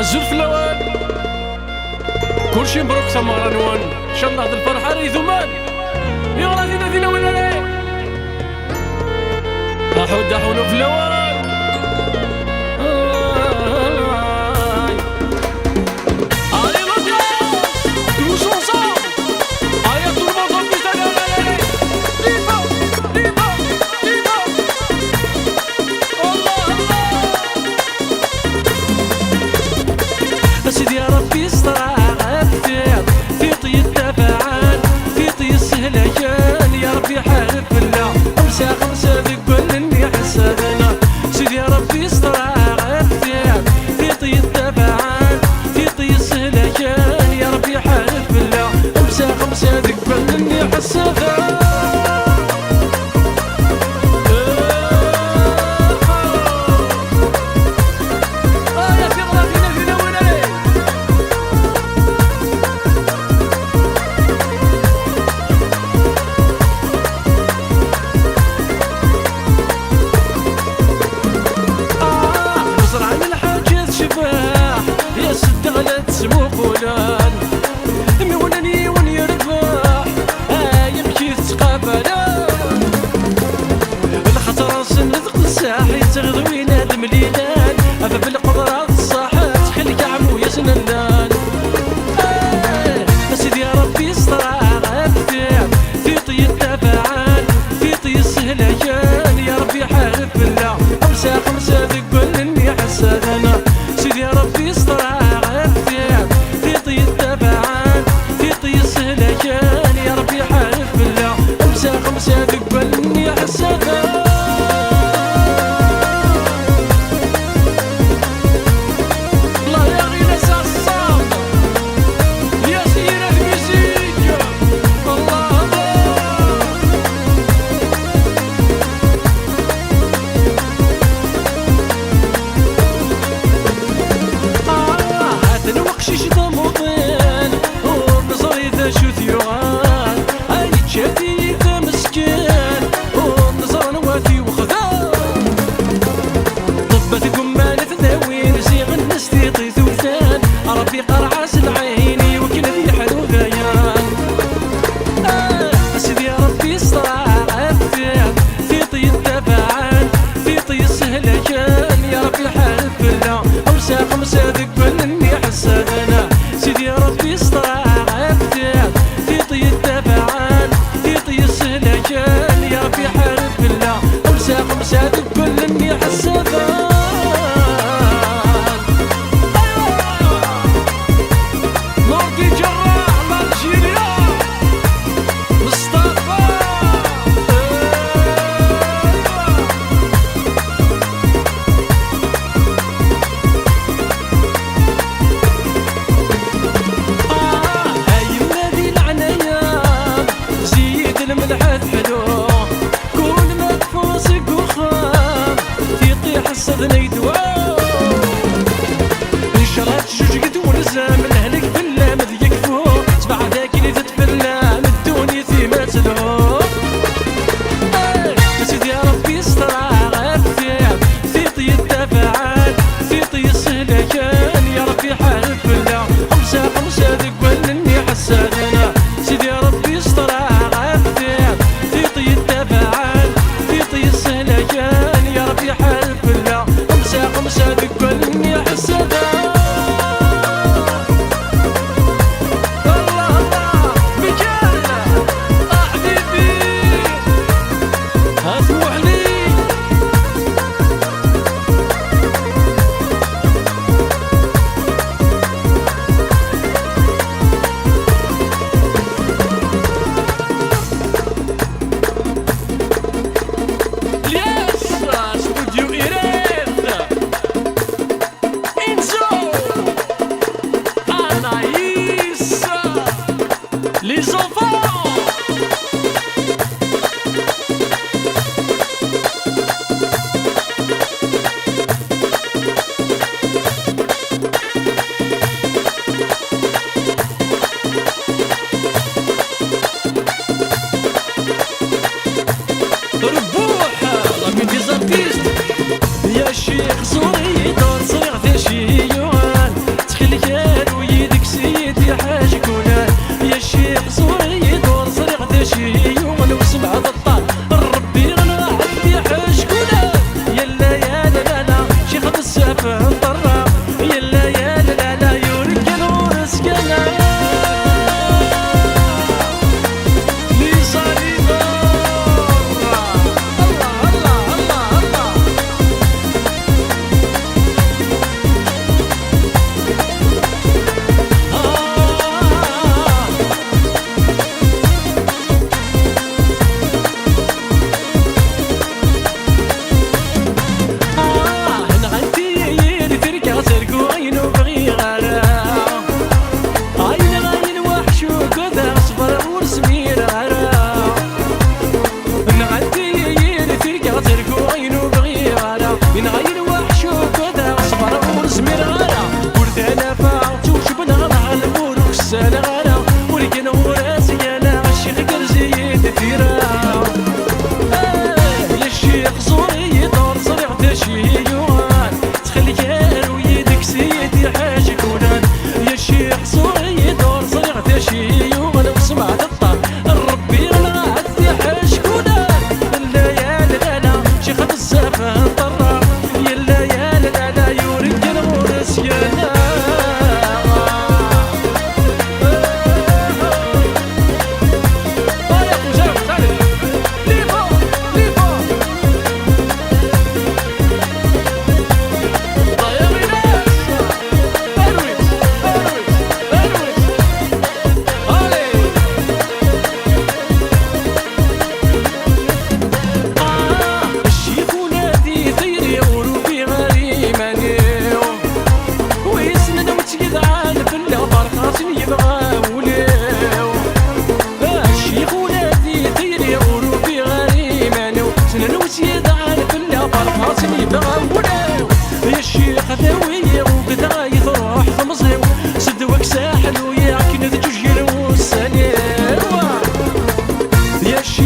الزلف الاوان كلشي مبروك سمار انوان ان شاء الله هاد الفرحه ريث مان يا غادي نادينا ولا لا حود حولو في الاوان سيدي يا ربي استر عافية في طي الدفعان في طي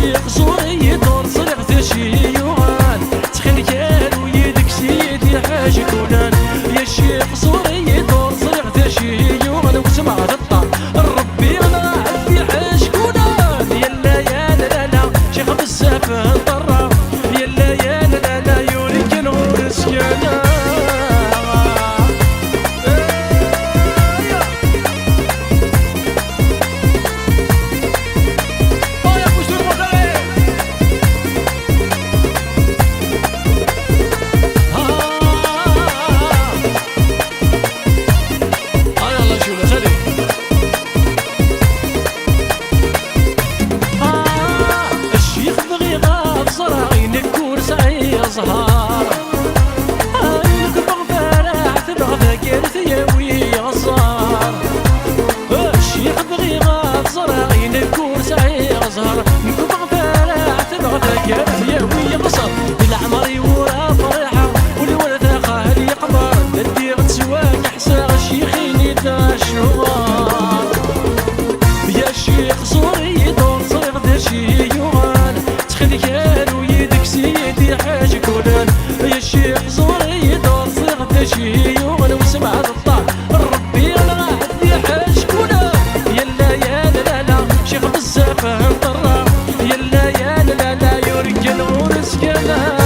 الشيخ زوري دور صرغت شيوان تخلي كانوا يدك سيدي حاج كونان يا الشيخ زوري دور صرغت شيوان وسمع الطار ربي انا عبي حاج كونان يلا يا لا لا شيخ بزاف نطرى يلا يا لا لا يوريك الغرس كانا زهار نكبغ فرح تبغى ذاكر ثياوي غزار الشيخ بغي غاب زرعي نكون سعير زهر نكبغ فرح تبغى ذاكر ثياوي غزار بالعمر يورا فرحة والورثة خاهر يقبر ندي غتسواك حساغ الشيخين الشوار يا الشيخ زوري دور صريغ دا شيوان تخلي كانوا يدك سيدي حاج كونان يا الشيخ زوري دور صريغ دا شيوان وسمع الطار ربي انا عندي حاج كونان يلا يا لا لا شيخ بزاف نطرى يلا يا لا لا يوريك الغرس كانا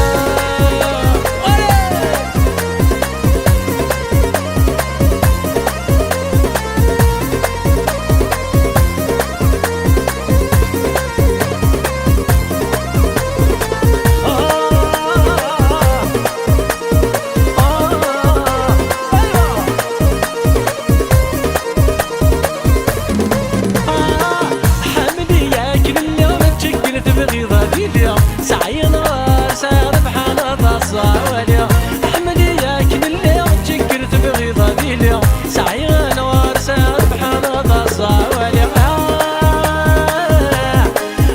سعي نوار سار بحال ضصاولي احمدي ياكل اللي تشكر تبغي ضديلي سعي نوار سار بحال ضصاولي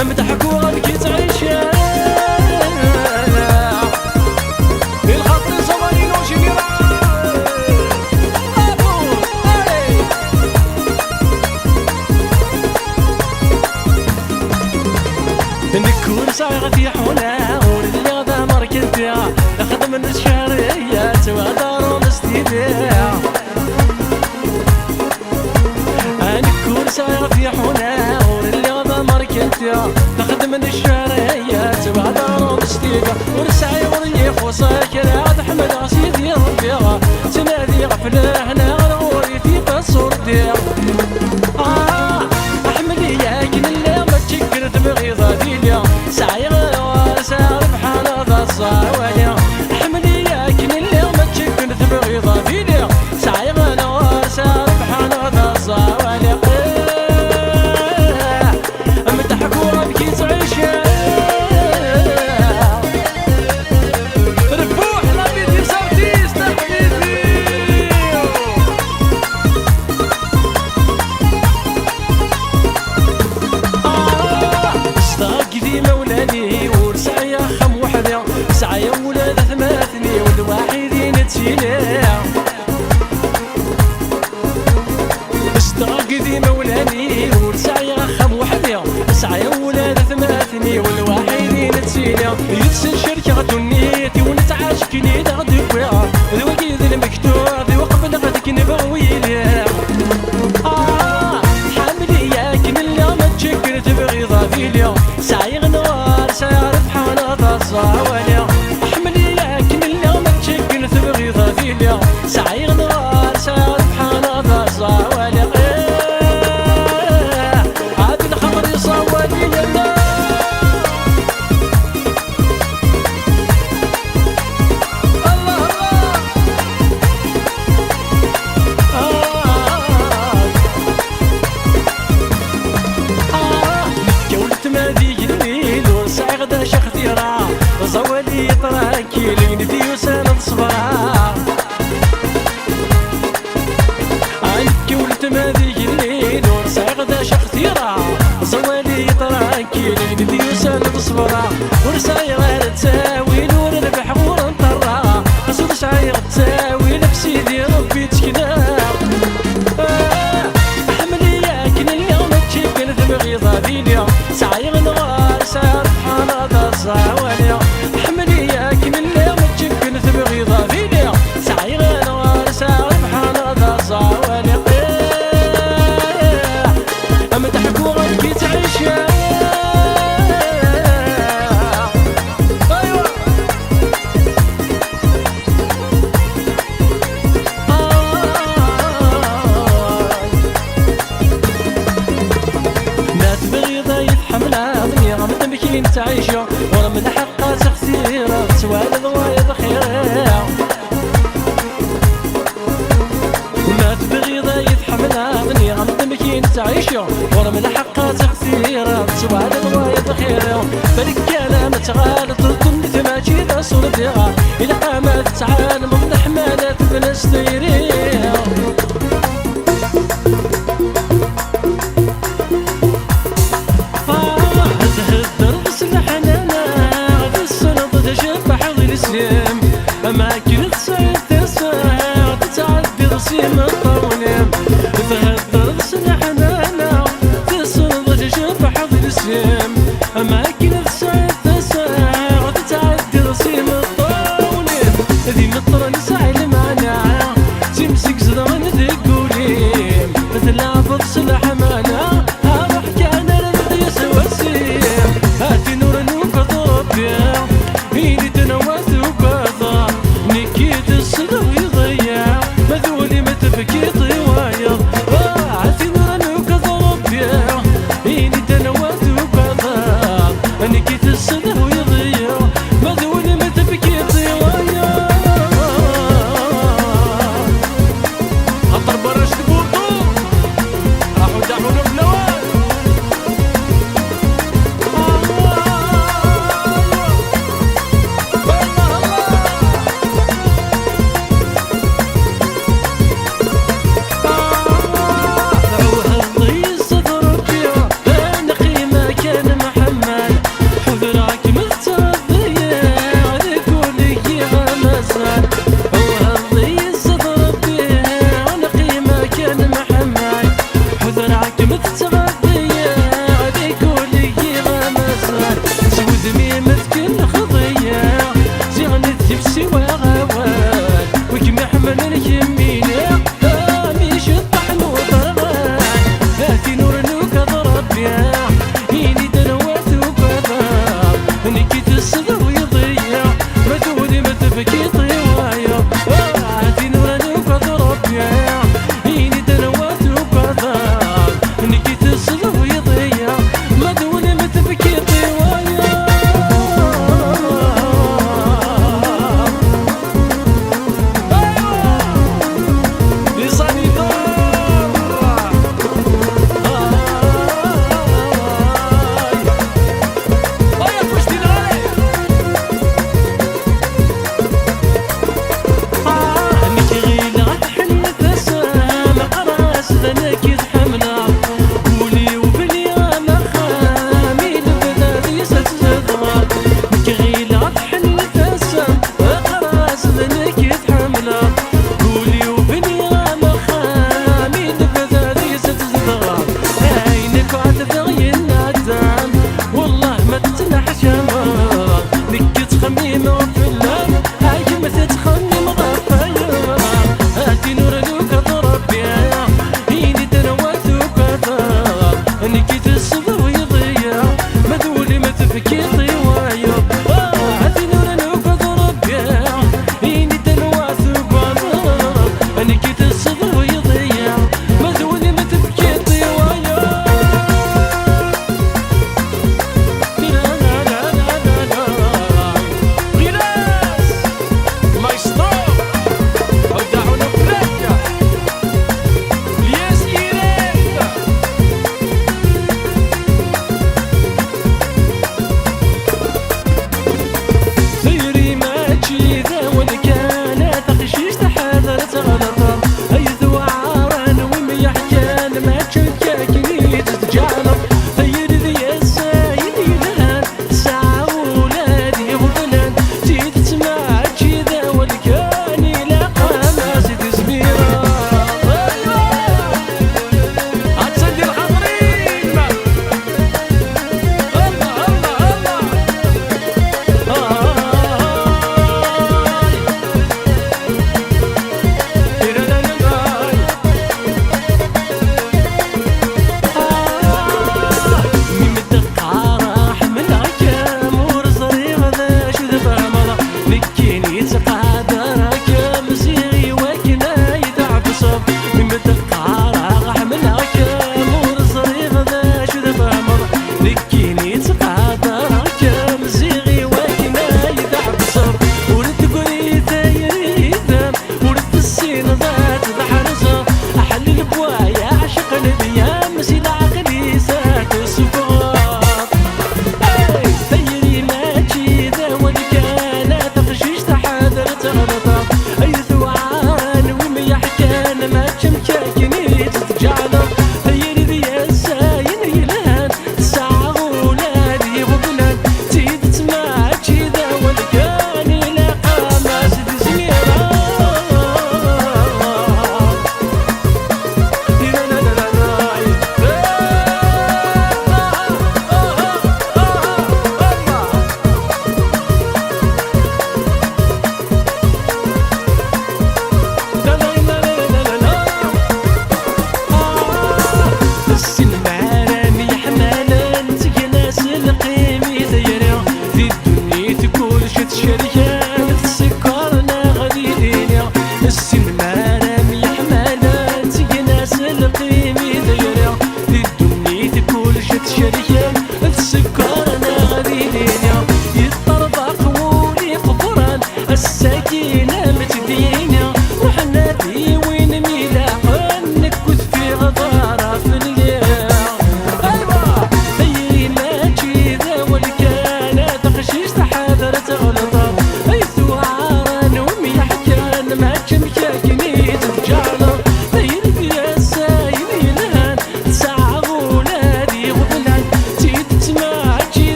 امدحك وابكي تعيش بالخاطر صواني نوشي نكون صايغ في حوله واللي غدا مركزتها ناخذ من الشهريات ودارو مستيديا نكون صايغ في حوله واللي غدا مركزتها ناخذ من الشهريات ودارو مستيديا ورسعي وريخ وساكر عاد حمد سيدي ربيها تنادي غفله هنا غوري في بصور ديا احمدي ياكل اللي ما تشكر تبغي ضديليا سعي غوار سار بحال ضصاولي احمدي ياكل اللي ما تشكر تبغي ضديليا سعي غوار سار بحال ضصاولي امدحك وابكي تعيش ربوح لابيدي صرتيس تحبيبي استاقدي مولاني ورسعي خم وحدة سعي ولاد ثماثني والواحدين تسيليا استاقدي مولاني ورسعي خم وحدة سعي ولاد ثماثني والواحدين تسيليا يتسل شركة دنيتي ونتعاشكني نغدي بويا الوقيد المكتوب وقبل غدك نبويليا حاملي ياكل اللي ما تشكر تبغي ضافيليا سعي نوار سار بحال ضصاولي احملي ياكل اللي ما تشكر تبغي ضافيليا سعي نوار سار بحال ضصاولي عاد الخمر يصولي يلا زولي طراكيلي نديو سنة صباح عنك ولت ماذيك الليل ورساغدا شختيرا زولي طراكيلي نديو سنة صباح ورساي غير تساوي نور البحور نطرا خصوص شعير تساوي نفسي دي ربي تشكنا احملي ياكل اليوم تشكل تبغي ضافيليا سعي نوار كين تعيشو ورا من حقها تخسيرة سوال ضوايا خيرة ما تبغي ضايد حملها غني غنضم كين تعيشو ورا من حقها تخسيرة سوال ضوايا خيرة بالك كلام تغالط الكل تماشي ذا صور ديغا إلا قامت تعال من حمالات بناس دايرين أماكن تسعد تسعد تتعدي رسيم الطونيم تهدر سلحنا تصل تشوف حظ السيم أماكن تسعد تسعد تتعدي رسيم الطونيم ذي مطر نسعي المعنى تمسك زدغن ذقوليم تلعب سلح مانا هروح كان رمضي سواسيم هاتي نور نوك إيدي تنوات وكذا نكيت الصدر يضيع مذولي متفكي طوايا عاتي نور وكذا ربيع إيدي تنوات وكذا نكيت الصدر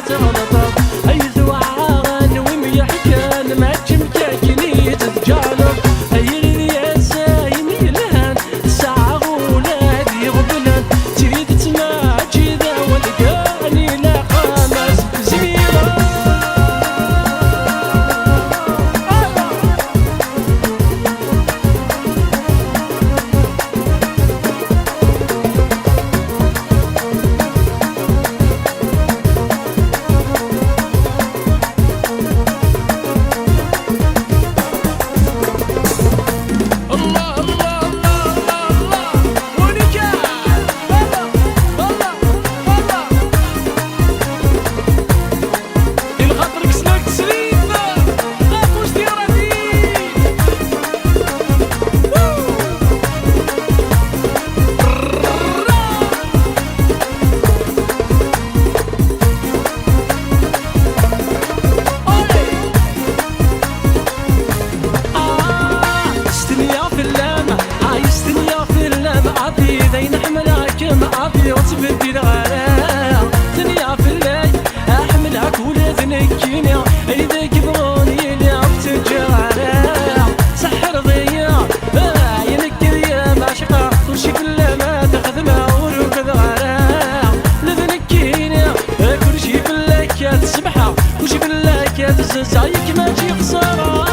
تغلط أي ثوعان وميح كان ما تمكاكني تتجعلق أي اللي يسايم يلهان ساعة غولاد يغبلان تريد تسمع كذا ولقاني لا قامس زميرة عافية وتبدي الغلاء دنيا في الليل أحملك ولا تنكيني إذا كبروني لا بتجارة سحر ضياع ينكر يا معشقة وشي كله ما تاخذ ما وركض غلاء لذنكيني كل شي بالله تسمحها وشي بالله تزعيك ما تجي خسارة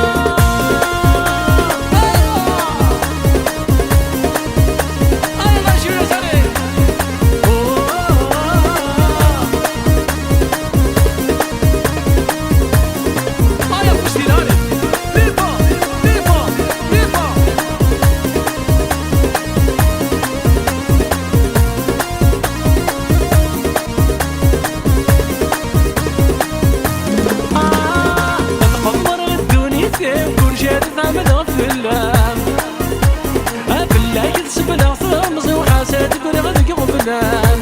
بالله كتسبنا ثمز وحاسات كل غدق غبلان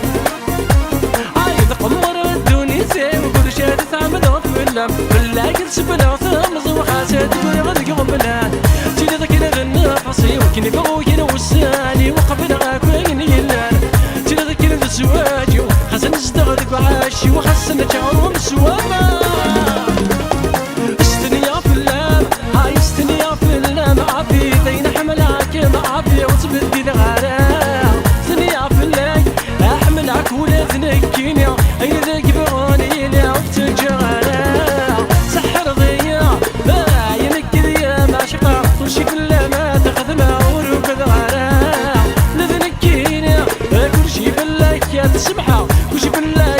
عايد قمر الدنيا وكل شاد ثعمد غفلان بالله كتسبنا ثمز وحاسات كل غدق غبلان تيلي ذاك النفسي وكني بغوين وساني وقبل غاكوين يلان تيلي ذاك الزواج خزن ازدغدك بعاشي وحسن جعرهم سواما وتبدي الغراء ثنيا في الليل أحملك ولا تنكيني أي ذاك بروني لا وتجغراء سحر ضياع ينكر يا معشقة وشي كله ما تاخذ ما وركض غراء لذنكيني كل شي بالله تسمحها وشي بالله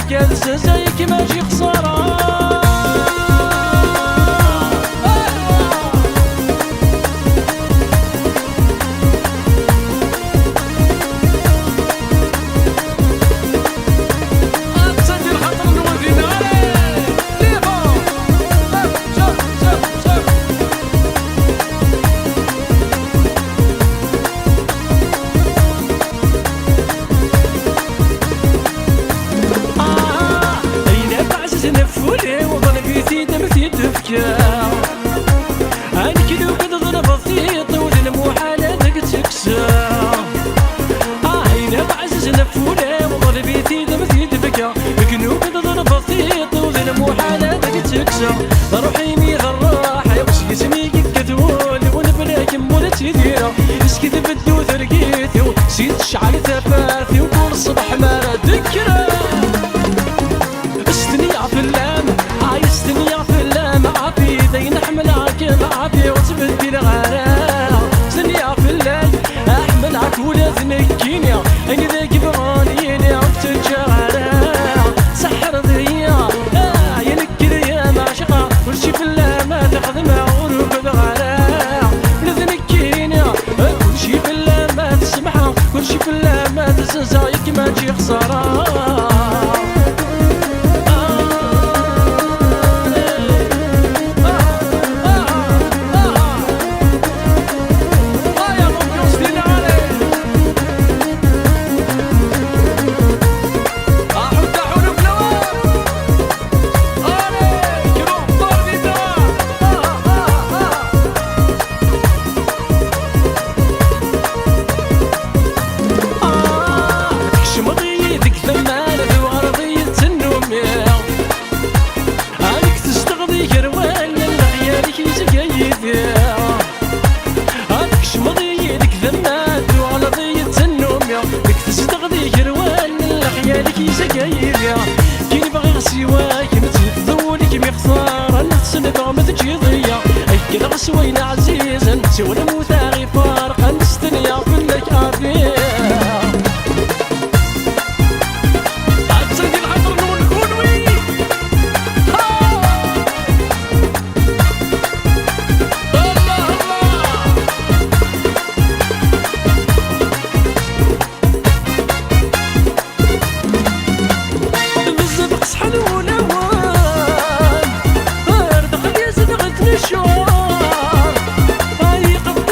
زيك ماشي خسارة سوينا عزيزا سوى الموتى غي فارقا نستنيا فلك ابي عزيزي العطر نون كونوي الله الله بالزبق صحن ولوان ردق يزدغت نشوار هاي قبل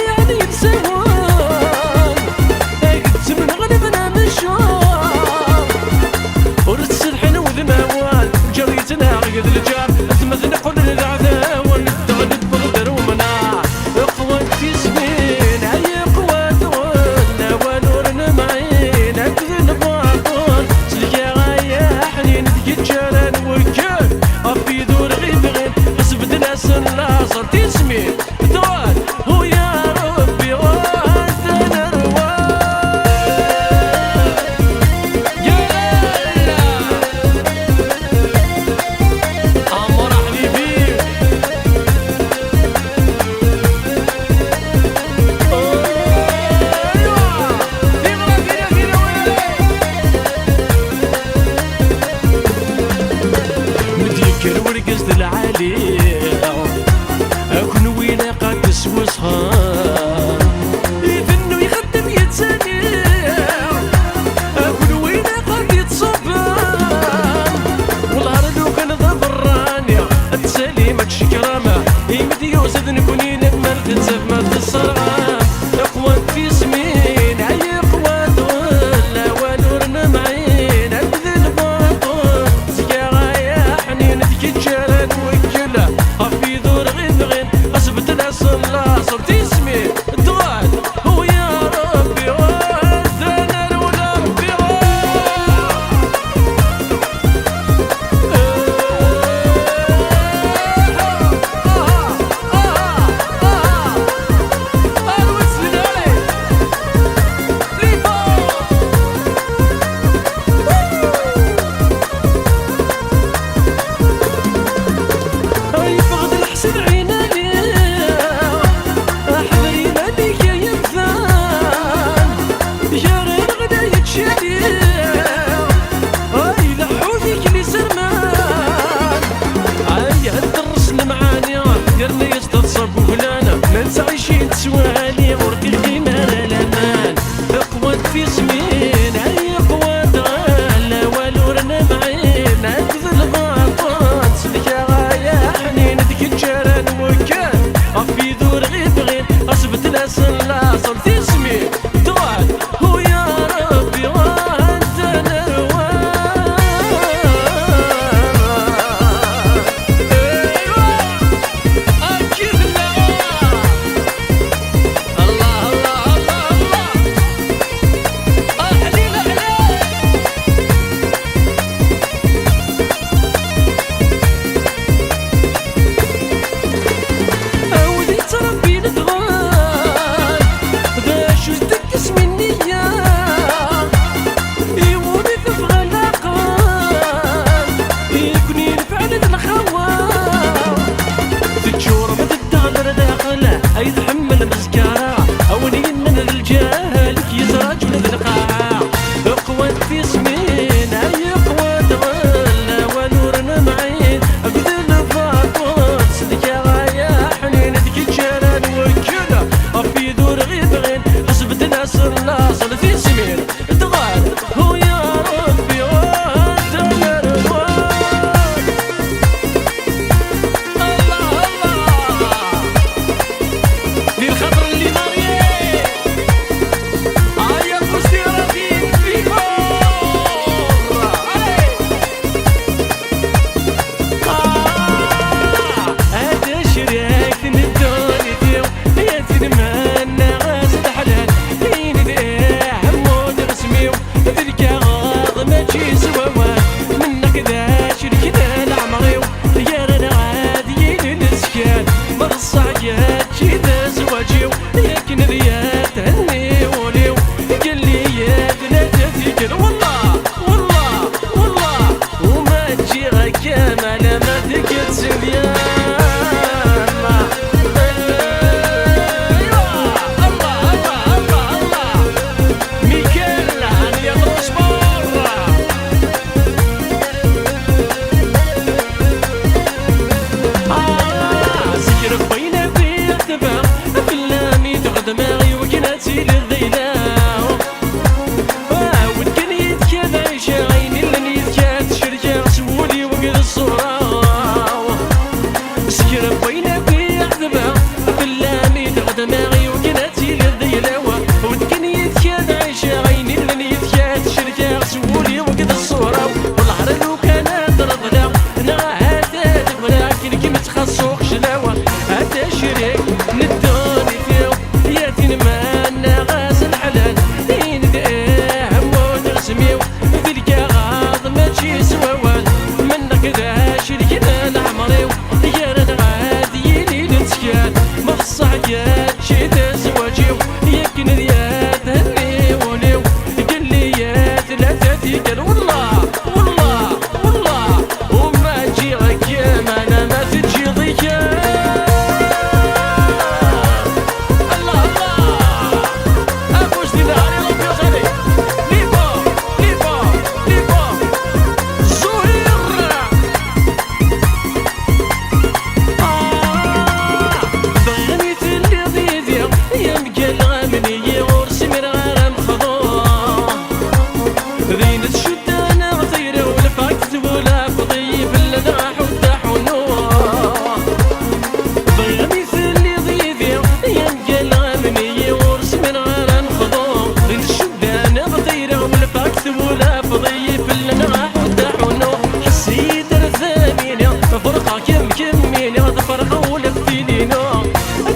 والله كم كميني غاد فرقة ولا فتيلينا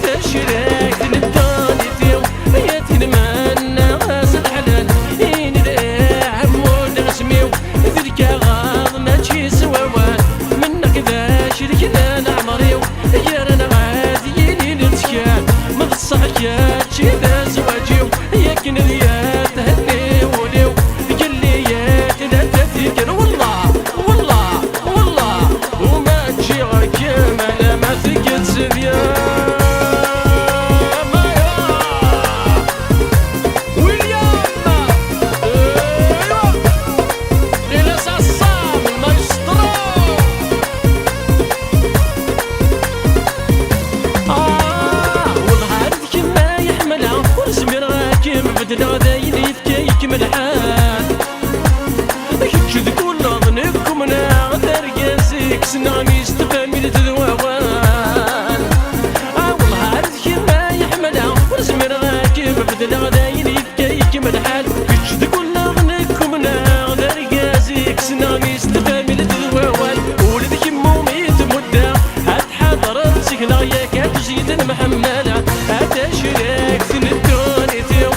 تشرك تنداني تيو يا تنمنى غاسد حلال إني ذا عمود غسميو ذلك غاض ما تشي سواوان منك ذا شركنا نعمريو يا رانا غادي لي نتكال ما تصحكاتش ذا زواجيو يا كنريات تهني وليو قال لي يا تنتهي والله والله والله وما تجي غير كمال ما تقد سديان بدنا دايلي في كيك ملحان كتشد كل ظنكم انا ترقاسك سنامي استفامي تذوان والله عرفت كما يحملها ورزمر راكب بدنا دايلي في كيك ملحان كتشد كل ظنكم انا ترقاسك سنامي استفامي تذوان ولدك موميت مدة هاد حضرت سكنا ياك تزيد المحملة هاد شريك تندوني تيو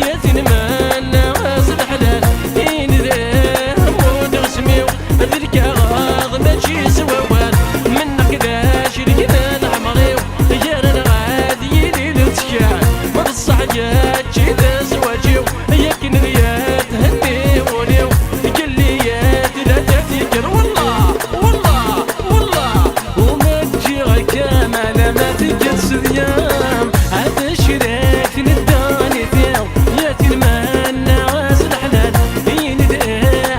يا تنمنى غاسد حلال إن ذا مود غسميو ذلك غاض ما تجي سواوان منك ذا شريكنا نعمريو يا رانا غادي لي نتكال ما بالصحيات تجي ذا زواجيو يا كنريات هني وليو قال لي يا تنتهي والله والله والله وما تجي غير كمال ما تقد سديان هذا شريك تنداني فيه يا تنمنى غاسد حلال إن ذا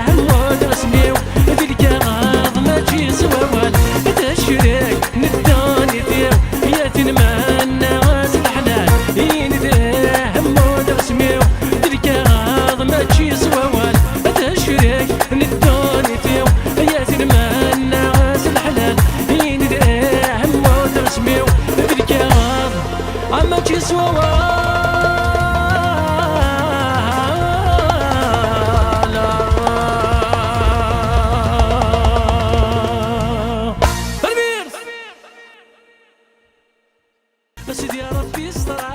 عمود غسميو ذلك غاض ما تجي سواوان هذا شريك نداني فيه يا تنمنى غاسد حلال إن ذا عمود غسميو ذلك غاض ما تجي سواوان هذا شريك نداني فيه يا تنمنى غاسد حلال إن ذا عمود غسميو ذلك غاض ما تجي سواوان بس يا ربي استر